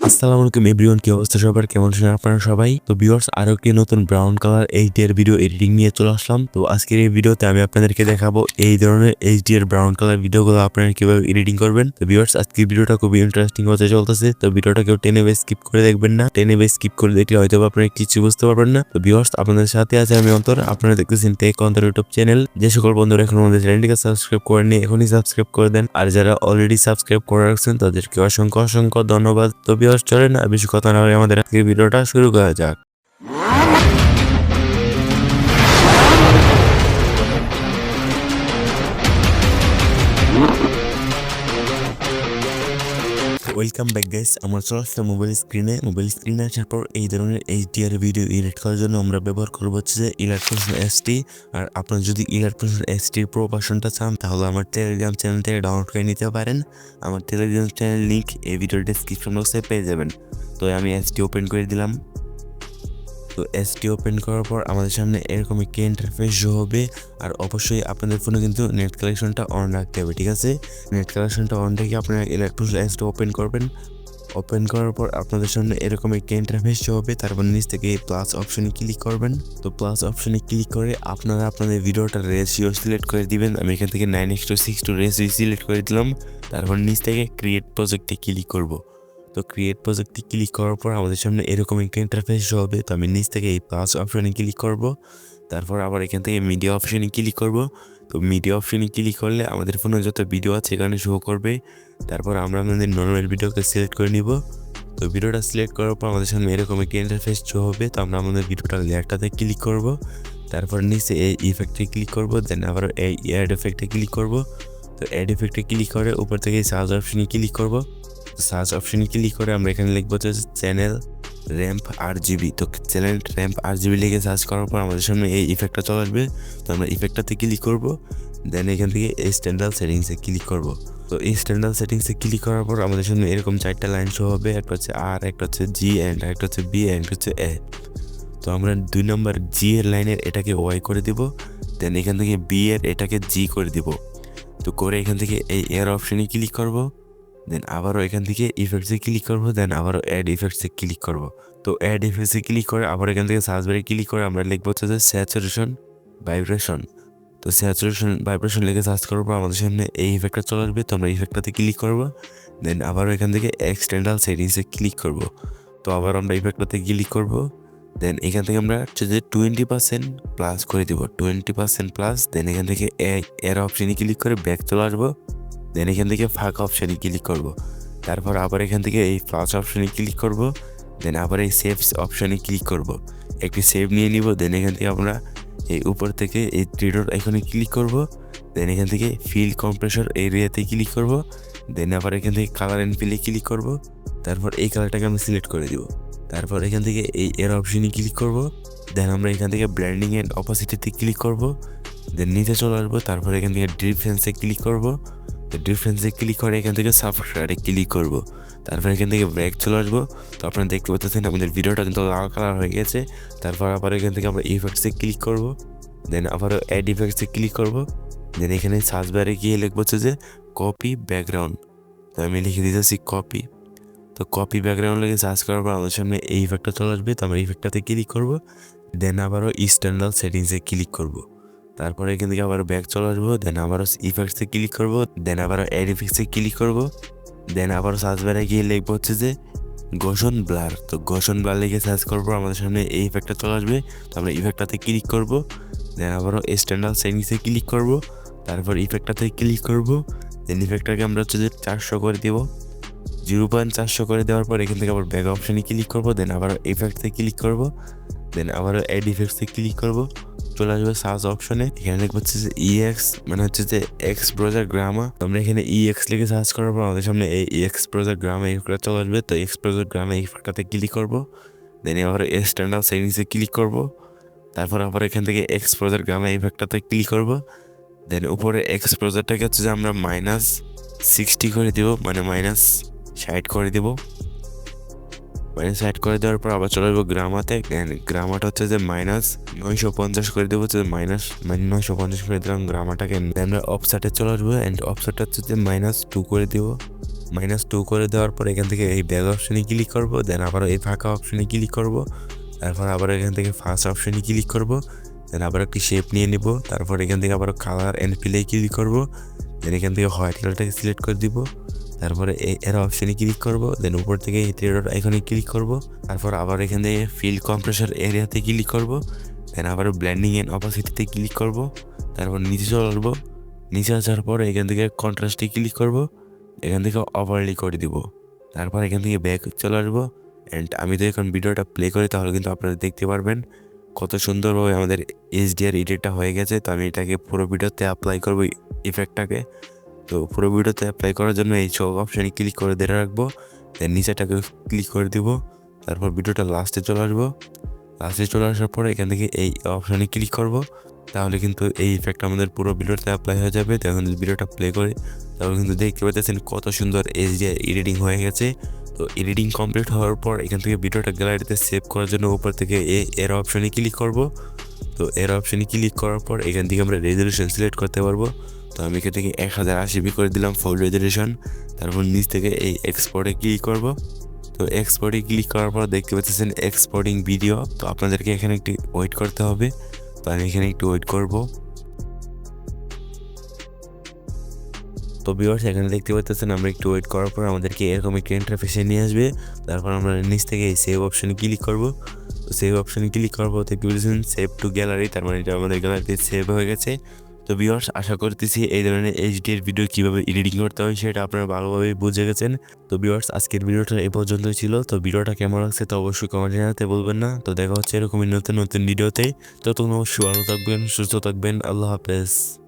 আসসালামু আলাইকুম এভরিওয়ান, কি অবস্থা সবার, কেমন আছেন আপনারা সবাই? তো ভিউয়ার্স, আরো একটি নতুন brown colour HDR video editing নিয়ে চলে আসলাম। তো আজকের এই ভিডিওতে আমি আপনাদেরকে দেখাবো এই ধরনের এইচডিআর ব্রাউন কালার ভিডিওগুলো আপনারা কিভাবে এডিটিং করবেন। তো ভিউয়ার্স, আজকের ভিডিওটা খুবই ইন্টারেস্টিং হতে চলতেছে। তো ভিডিওটা কেউ টেনে বেশ স্কিপ করে দেখবেন না। টেনে বেশ স্কিপ করে দেখলে হয়তো আপনারা কিছু বুঝতে পারবেন না। তো ভিউয়ার্স, আপনাদের সাথে আছে আমি অন্তর। আপনারা দেখতেছেন টেক অন্তর ইউটিউব চ্যানেল। যে সকল বন্ধুরা এখন আমাদের চ্যানেলটিকে সাবস্ক্রাইব করেননি, এখনই সাবস্ক্রাইব করে দেন। আর যারা অলরেডি সাবস্ক্রাইব করে রাখছেন তাদেরকে অসংখ্য অসংখ্য ধন্যবাদ। তো ভিউয়ার্স, চলেন না বেশি কথা না বলে আমাদের আজকের ভিডিওটা শুরু করা যাক। ওয়েলকাম ব্যাক গাইস, আমার চলে আসছে মোবাইল স্ক্রিনে আসার পর এই ধরনের এইচডিআর ভিডিও এডিট করার জন্য আমরা ব্যবহার করবো হচ্ছে যে Alight এসটি। আর আপনারা যদি Alight এসটির প্রো ভার্সনটা চান তাহলে আমার টেলিগ্রাম চ্যানেল থেকে ডাউনলোড করে নিতে পারেন। আমার টেলিগ্রাম চ্যানেল লিঙ্ক এই ভিডিওর ডেসক্রিপশন বক্সে পেয়ে যাবেন। তো আমি এসটি ওপেন করে দিলাম। তো এসটি ওপেন করার পর আমাদের সামনে এরকম একটি ইন্টারফেস শো হবে। আর অবশ্যই আপনাদের ফোনে কিন্তু নেট কালেকশনটা অন রাখতে হবে, ঠিক আছে? নেট কালেকশনটা অন রেখে আপনারা ইলেকট্রনিক এসটি ওপেন করবেন। ওপেন করার পর আপনাদের সামনে এরকম একটি ইন্টারফেস শো হবে। তারপর নিচ থেকে প্লাস অপশনে ক্লিক করবেন। তো প্লাস অপশনে ক্লিক করে আপনারা আপনাদের ভিডিওটার রেশিও সিলেক্ট করে দিবেন। আমি এখান থেকে 9:6 রেশিও সিলেক্ট করে দিলাম। তারপর নিচ থেকে ক্রিয়েট প্রজেক্টে ক্লিক করব। তো ক্রিয়েট প্রজেক্টে ক্লিক করার পর আমাদের সামনে এরকম একটা ইন্টারফেস শো হবে। তো আমি নিচ থেকে এই প্লাস অপশনে ক্লিক করব। তারপর আবার এখান থেকে মিডিয়া অপশনে ক্লিক করব। তো মিডিয়া অপশনে ক্লিক করলে আমাদের ফোনে যত ভিডিও আছে এখানে শো করবে। তারপর আমরা আমাদের নর্মাল ভিডিওকে সিলেক্ট করে নিব। তো ভিডিওটা সিলেক্ট করার পর আমাদের সামনে এরকম একটা ইন্টারফেস শো হবে। তো আমরা আমাদের ভিডিওটার লেয়ারটাতে ক্লিক করব। তারপর নিচে এই ইফেক্টে ক্লিক করব। দেন আবার এই অ্যাড ইফেক্টে ক্লিক করব। তো অ্যাড ইফেক্টে ক্লিক করে উপর থেকে সার্চ অপশনে ক্লিক করব। সার্চ অপশনে ক্লিক করে আমরা এখানে লিখবো হচ্ছে চ্যানেল র্যাম্প RGB। তো চ্যানেল র্যাম্প RGB লিখে সার্চ করার পর আমাদের সামনে এই ইফেক্টটা চলে আসবে। তো আমরা ইফেক্টটাতে ক্লিক করব। দেন এখান থেকে এই স্ট্যান্ডার্ড সেটিংসে ক্লিক করব। তো এই স্ট্যান্ডার্ড সেটিংসে ক্লিক করার পর আমাদের সামনে এরকম 4টা লাইন শো হবে। একটা হচ্ছে আর, একটা হচ্ছে জি, অ্যান্ড একটা হচ্ছে বি, অ্যান্ড হচ্ছে এ। তো আমরা 2 নম্বর জি এর লাইনের এটাকে ওয়াই করে দিব। দেন এখান থেকে বি এর এটাকে জি করে দিব। তো করে এখান থেকে এই এর অপশনে ক্লিক করব। দেন আবারও এখান থেকে ইফেক্টসে ক্লিক করবো। দেন আবারও অ্যাড ইফেক্টসে ক্লিক করবো। তো অ্যাড ইফেক্টসে ক্লিক করে আবার এখান থেকে সার্চ বারে ক্লিক করে আমরা লিখবো হচ্ছে যে স্যাচুরেশন ভাইব্রেশন। তো স্যাচুরেশন ভাইব্রেশন লিখে সার্চ করার পর আমাদের সামনে এই ইফেক্টটা চলে আসবে। তো আমরা ইফেক্টটাতে ক্লিক করবো। দেন আবারও এখান থেকে এক্সটেন্ডাল সেটিংসে ক্লিক করবো। তো আবার আমরা ইফেক্টটাতে ক্লিক করবো। দেন এখান থেকে আমরা হচ্ছে যে 20% প্লাস করে দিব, 20% প্লাস। দেন এখান থেকে এর অপশনে ক্লিক করে ব্যাক চলে আসবো। দেন এখান থেকে ফাঁকা অপশানে ক্লিক করব। তারপর আবার এখান থেকে এই প্লাস অপশানে ক্লিক করব। দেন আবার এই সেভস অপশানে ক্লিক করব। একটি সেভ নিয়ে নিব। দেন এখান থেকে আমরা এই উপর থেকে এই থ্রি ডট আইকনে ক্লিক করব। দেন এখান থেকে ফিল কম্প্রেসর এরিয়াতে ক্লিক করব। দেন আবার এখান থেকে কালার অ্যান্ড ফিলে ক্লিক করব। তারপর এই কালারটাকে আমি সিলেক্ট করে দিব। তারপর এখান থেকে এই এর অপশানে ক্লিক করব। দেন আমরা এখান থেকে ব্র্যান্ডিং অ্যান্ড অপোসিটিতে ক্লিক করব। দেন নিচে চলে আসবো। তারপর এখান থেকে ডিফারেন্সে ক্লিক করব। ডিফারেন্সে ক্লিক করে এখান থেকে সাবস্ক্রাইবে ক্লিক করব। তারপর এখান থেকে ব্যাক চলে আসবো। তো আপনারা দেখতে পাচ্ছেন আমাদের ভিডিওটা কিন্তু লাল কালার হয়ে গেছে। তারপর আবার এখান থেকে আমরা ইফেক্টসে ক্লিক করব। দেন আবারও অ্যাড ইফেক্টসে ক্লিক করব। দেন এখানে সার্চ বারে গিয়ে লিখবো হচ্ছে যে কপি ব্যাকগ্রাউন্ড। তো আমি লিখে দিতেছি কপি। তো কপি ব্যাকগ্রাউন্ড লিখে সার্চ করার পর আমাদের সামনে এই ইফেক্টটা চলে আসবে। তো আমরা ইফেক্টটাতে ক্লিক করব। দেন আবারও স্ট্যান্ডার্ড সেটিংসে ক্লিক করব। তারপরে এখান থেকে আবার ব্যাক চলে আসবো। দেন আবারও ইফেক্টসে ক্লিক করব। দেন আবারও অ্যাড ইফেক্টসে ক্লিক করব। দেন আবারও সার্চ বারে গিয়ে লিখবো হচ্ছে যে গোশন ব্লার। তো গোশন ব্লার লিখে সার্চ করবো। আমাদের সামনে এই ইফেক্টটা চলে আসবে। তো আমরা ইফেক্টটাতে ক্লিক করব। দেন আবারও স্ট্যান্ডার্ড সেটিংসে ক্লিক করব। তারপর ইফেক্টটাতে ক্লিক করব। দেন ইফেক্টটাকে আমরা হচ্ছে যে 400 করে দেবো। 0.400 করে দেওয়ার পর এখান থেকে আবার ব্যাক অপশানে ক্লিক করব। দেন আবার ইফেক্টসে ক্লিক করব। দেন আবারও অ্যাড ইফেক্টসে ক্লিক করব। চলে আসবে সার্চ অপশনে। এখানে দেখবো হচ্ছে যে ইএক্স মানে হচ্ছে যে এক্স ব্রাউজার গ্রামা। আমরা এখানে ইএক্স লিখে সার্চ করার পর আমাদের সামনে এই এক্স ব্রাউজার গ্রামা ইফেক্টটা চলে আসবে। তো এক্স ব্রাউজার গ্রামা ইফেক্টটাতে ক্লিক করব। দেন আবার স্ট্যান্ডার্ড সেটিংসে ক্লিক করব। তারপর আবার এখান থেকে এক্স ব্রাউজার গ্রামা ইফেক্টটাতে ক্লিক করব। দেন উপরে এক্স ব্রাউজারটাকে হচ্ছে যে আমরা -60 করে দেবো, মানে -60 করে দেবো। -60 করে দেওয়ার পর আবার চলে আসবো গ্রামাতে। গ্রামাটা হচ্ছে যে -950 করে দেবো, হচ্ছে -950 করে দিলাম গ্রামাটাকে। আমরা অফসেটে চলে আসবো। অ্যান্ড অফসেটটা হচ্ছে যে -2 করে দেবো। -2 করে দেওয়ার পর এখান থেকে এই ব্যাক অপশনে ক্লিক করব, দেন আবার এই ফাঁকা অপশনে ক্লিক করব, তারপর আবার এখান থেকে ফার্স্ট অপশনে ক্লিক করব, দেন আবার একটি শেপ নিয়ে নিব, তারপর এখান থেকে আবার কালার এন্ড ফিলে ক্লিক করব, দেন এখান থেকে হোয়াইট কালারটাকে সিলেক্ট করে দিব, তারপরে এই এর অপশনে ক্লিক করব, দেন উপর থেকে এই থ্রি ডট আইকনে ক্লিক করব, তারপর আবার এখান থেকে ফিল কম্প্রেসর এরিয়াতে ক্লিক করব, দেন আবার ব্লেন্ডিং এন্ড অপাসিটিতে ক্লিক করব, তারপর নিচে চলে আসবো, নিচে আসার পর এখান থেকে কন্ট্রাস্টে ক্লিক করব, এখান থেকে ওভারলি করে দিব, তারপর এখান থেকে ব্যাক চলে আসবো। অ্যান্ড আমি তো এখন ভিডিওটা প্লে করি, তাহলে কিন্তু আপনারা দেখতে পারবেন কত সুন্দরভাবে আমাদের এইচডিআর এডিটটা হয়ে গেছে। তো আমি এটাকে পুরো ভিডিওতে অ্যাপ্লাই করবো ইফেক্টটাকে। তো পুরো ভিডিওতে অ্যাপ্লাই করার জন্য এই চক অপশানে ক্লিক করে ধরে রাখবো, দেন নিচেটাকে ক্লিক করে দিব, তারপর ভিডিওটা লাস্টে চলে আসবো। লাস্টে চলে আসার পরে এখান থেকে এই অপশানে ক্লিক করব, তাহলে কিন্তু এই ইফেক্ট আমাদের পুরো ভিডিওতে অ্যাপ্লাই হয়ে যাবে। তো এখন যদি ভিডিওটা প্লে করে, তাহলে কিন্তু দেখতে পাচ্ছেন কত সুন্দর এইচডিআর এডিটিং হয়ে গেছে। তো এডিটিং কমপ্লিট হওয়ার পর এখান থেকে ভিডিওটা গ্যালারিতে সেভ করার জন্য উপর থেকে এর অপশানে ক্লিক করব। তো এর অপশানে ক্লিক করার পর এখান থেকে আমরা রেজলিউশন সিলেক্ট করতে পারবো। তো আমি এখান থেকে 1080p করে দিলাম ফুল রেজলিউশন, তারপর নিচ থেকে এই এক্সপোর্টে ক্লিক করব। তো এক্সপোর্টে ক্লিক করার পর দেখতে পাচ্ছেন এক্সপোর্টিং ভিডিও। তো আপনাদেরকে এখানে একটু ওয়েট করতে হবে, তো আমি এখানে একটু ওয়েট করব। তো ভিউয়ার্স এখানে দেখতে পাচ্ছেন আমরা একটু ওয়েট করার পর আমাদেরকে এরকম একটি ইন্টারফেসে নিয়ে আসবে। তারপর আমরা নিচ থেকে এই সেভ অপশানে ক্লিক করব। তো সেভ অপশানে ক্লিক করার পর দেখতে পাচ্ছেন সেভ টু গ্যালারি, তার মানে এটা আমাদের গ্যালারিতে সেভ হয়ে গেছে। তো ভিউয়ার্স আশা করতেছি এই ধরনের এইচডিআর ভিডিও কীভাবে এডিটিং করতে হয় সেটা আপনারা ভালোভাবে বুঝে গেছেন। তো ভিউয়ার্স আজকের ভিডিওটা এই পর্যন্তই ছিল। তো ভিডিওটা কেমন লাগছে তো অবশ্যই কমেন্টে জানাতে বলবেন না। তো দেখা হচ্ছে এরকমই নতুন নতুন ভিডিওতে। ততক্ষণ অবশ্যই ভালো থাকবেন, সুস্থ থাকবেন। আল্লাহ হাফেজ।